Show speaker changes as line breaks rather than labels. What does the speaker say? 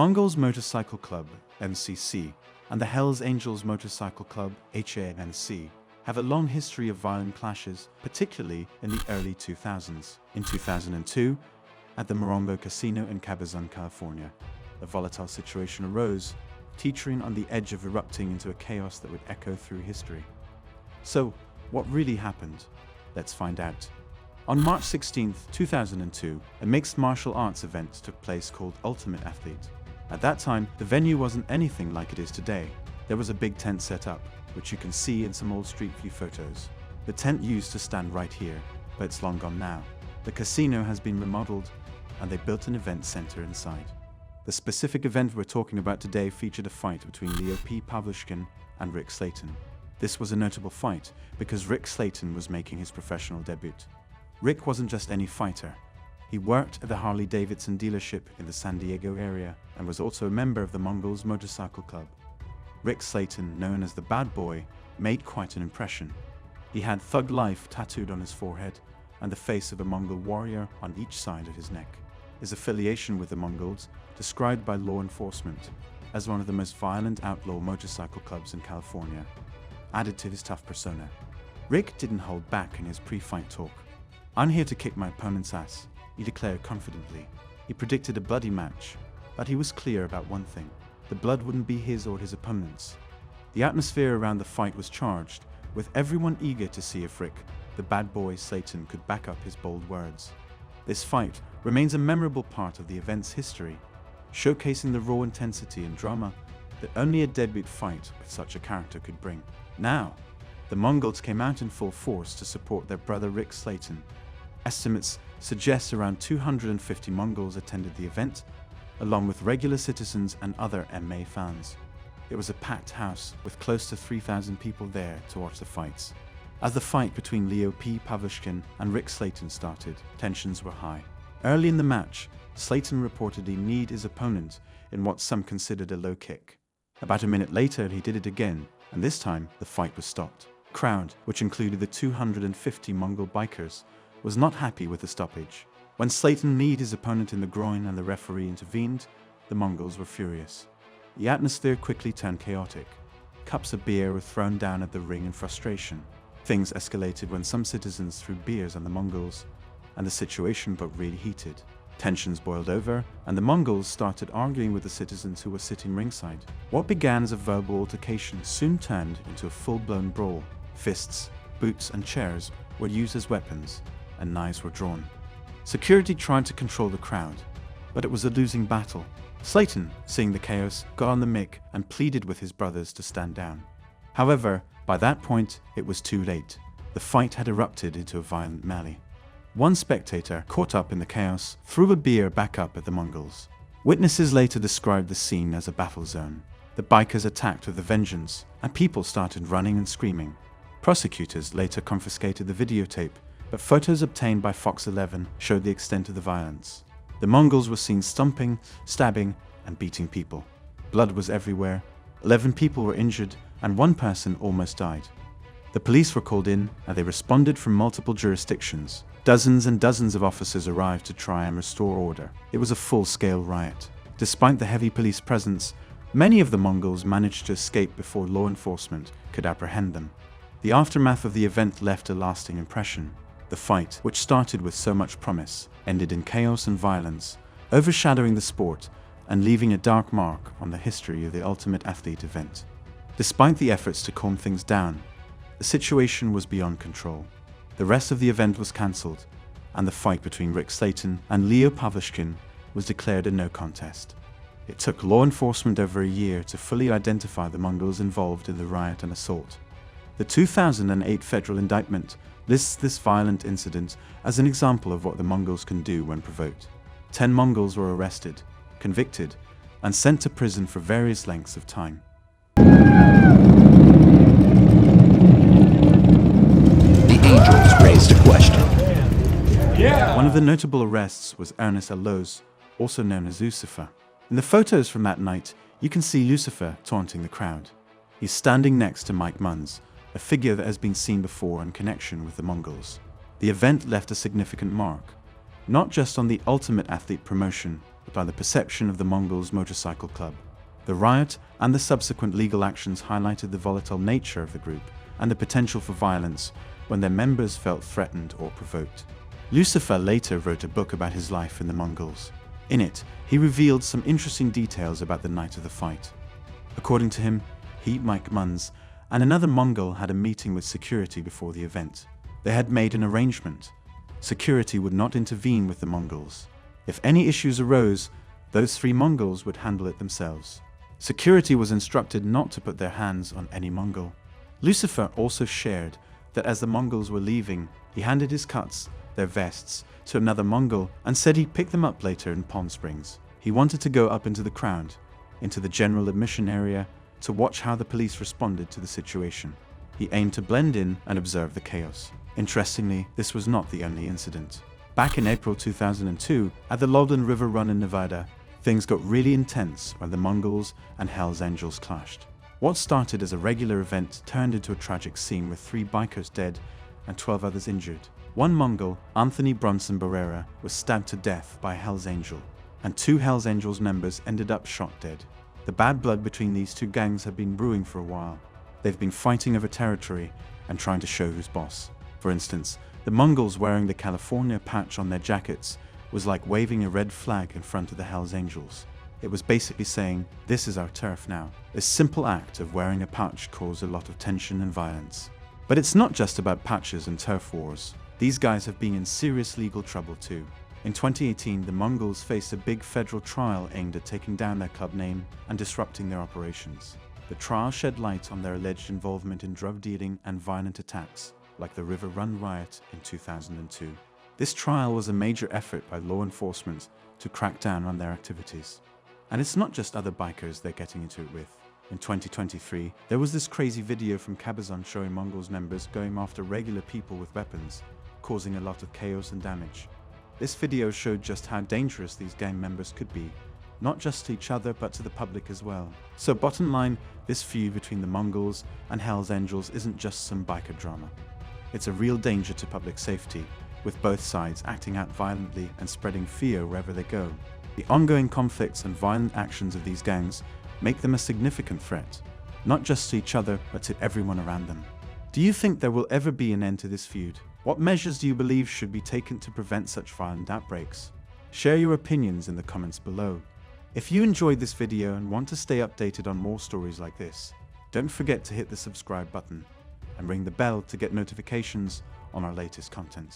Mongols Motorcycle Club, MCC, and the Hells Angels Motorcycle Club, HAMC, have a long history of violent clashes, particularly in the early 2000s. In 2002, at the Morongo Casino in Cabazon, California, a volatile situation arose, teetering on the edge of erupting into a chaos that would echo through history. So, what really happened? Let's find out. On March 16, 2002, a mixed martial arts event took place called Ultimate Athlete. At that time, the venue wasn't anything like it is today. There was a big tent set up, which you can see in some old street view photos. The tent used to stand right here, but it's long gone now. The casino has been remodeled, and they built an event center inside. The specific event we're talking about today featured a fight between Leo P. Pavlushkin and Rick Slayton. This was a notable fight because Rick Slayton was making his professional debut. Rick wasn't just any fighter. He worked at the Harley-Davidson dealership in the San Diego area and was also a member of the Mongols Motorcycle Club. Rick Slayton, known as the Bad Boy, made quite an impression. He had Thug Life tattooed on his forehead and the face of a Mongol warrior on each side of his neck. His affiliation with the Mongols, described by law enforcement as one of the most violent outlaw motorcycle clubs in California, added to his tough persona. Rick didn't hold back in his pre-fight talk. "I'm here to kick my opponent's ass," he declared confidently. He predicted a bloody match, but he was clear about one thing: the blood wouldn't be his or his opponent's. The atmosphere around the fight was charged, with everyone eager to see if Rick, the Bad Boy Slayton, could back up his bold words. This fight remains a memorable part of the event's history, showcasing the raw intensity and drama that only a debut fight with such a character could bring. Now, the Mongols came out in full force to support their brother Rick Slayton. Estimates suggest around 250 Mongols attended the event, along with regular citizens and other MMA fans. It was a packed house with close to 3,000 people there to watch the fights. As the fight between Leo P. Pavlushkin and Rick Slayton started, tensions were high. Early in the match, Slayton reportedly kneed his opponent in what some considered a low kick. About a minute later, he did it again, and this time the fight was stopped. The crowd, which included the 250 Mongol bikers, was not happy with the stoppage. When Slayton kneed his opponent in the groin and the referee intervened, the Mongols were furious. The atmosphere quickly turned chaotic. Cups of beer were thrown down at the ring in frustration. Things escalated when some citizens threw beers on the Mongols, and the situation got really heated. Tensions boiled over, and the Mongols started arguing with the citizens who were sitting ringside. What began as a verbal altercation soon turned into a full-blown brawl. Fists, boots, and chairs were used as weapons, and knives were drawn. Security tried to control the crowd, but it was a losing battle. Slayton, seeing the chaos, got on the mic and pleaded with his brothers to stand down. However, by that point, it was too late. The fight had erupted into a violent melee. One spectator, caught up in the chaos, threw a beer back up at the Mongols. Witnesses later described the scene as a battle zone. The bikers attacked with a vengeance, and people started running and screaming. Prosecutors later confiscated the videotape, but photos obtained by Fox 11 showed the extent of the violence. The Mongols were seen stomping, stabbing, and beating people. Blood was everywhere. 11 people were injured, and one person almost died. The police were called in, and they responded from multiple jurisdictions. Dozens and dozens of officers arrived to try and restore order. It was a full-scale riot. Despite the heavy police presence, many of the Mongols managed to escape before law enforcement could apprehend them. The aftermath of the event left a lasting impression. The fight, which started with so much promise, ended in chaos and violence, overshadowing the sport and leaving a dark mark on the history of the Ultimate Athlete event. Despite the efforts to calm things down, the situation was beyond control. The rest of the event was cancelled, and the fight between Rick Slayton and Leo Pavlushkin was declared a no contest. It took law enforcement over a year to fully identify the Mongols involved in the riot and assault. The 2008 federal indictment lists this violent incident as an example of what the Mongols can do when provoked. 10 Mongols were arrested, convicted, and sent to prison for various lengths of time.
The angels raised a question.
One of the notable arrests was Ernest Arose, also known as Lucifer. In the photos from that night, you can see Lucifer taunting the crowd. He's standing next to Mike Munns, a figure that has been seen before in connection with the Mongols. The event left a significant mark, not just on the Ultimate Athlete promotion, by the perception of the Mongols Motorcycle Club. The riot and the subsequent legal actions highlighted the volatile nature of the group and the potential for violence when their members felt threatened or provoked. Lucifer later wrote a book about his life in the Mongols. In it, he revealed some interesting details about the night of the fight. According to him, he, Mike Munns, and another Mongol had a meeting with security before the event. They had made an arrangement. Security would not intervene with the Mongols. If any issues arose, those three Mongols would handle it themselves. Security was instructed not to put their hands on any Mongol. Lucifer also shared that as the Mongols were leaving, he handed his cuts, their vests, to another Mongol and said he'd pick them up later in Palm Springs. He wanted to go up into the crowd, into the general admission area, to watch how the police responded to the situation. He aimed to blend in and observe the chaos. Interestingly, this was not the only incident. Back in April 2002, at the Loudon River Run in Nevada, things got really intense when the Mongols and Hells Angels clashed. What started as a regular event turned into a tragic scene with 3 bikers dead and 12 others injured. One Mongol, Anthony Bronson Barrera, was stabbed to death by a Hells Angel, and 2 Hells Angels members ended up shot dead. The bad blood between these 2 gangs had been brewing for a while. They've been fighting over territory and trying to show who's boss. For instance, the Mongols wearing the California patch on their jackets was like waving a red flag in front of the Hells Angels. It was basically saying, "This is our turf now." This simple act of wearing a patch caused a lot of tension and violence. But it's not just about patches and turf wars. These guys have been in serious legal trouble too. In 2018, the Mongols faced a big federal trial aimed at taking down their club name and disrupting their operations. The trial shed light on their alleged involvement in drug dealing and violent attacks, like the River Run riot in 2002. This trial was a major effort by law enforcement to crack down on their activities. And it's not just other bikers they're getting into it with. In 2023, there was this crazy video from Cabazon showing Mongols members going after regular people with weapons, causing a lot of chaos and damage. This video showed just how dangerous these gang members could be, not just to each other but to the public as well. So bottom line, this feud between the Mongols and Hells Angels isn't just some biker drama. It's a real danger to public safety, with both sides acting out violently and spreading fear wherever they go. The ongoing conflicts and violent actions of these gangs make them a significant threat, not just to each other but to everyone around them. Do you think there will ever be an end to this feud? What measures do you believe should be taken to prevent such violent outbreaks? Share your opinions in the comments below. If you enjoyed this video and want to stay updated on more stories like this, don't forget to hit the subscribe button and ring the bell to get notifications on our latest content.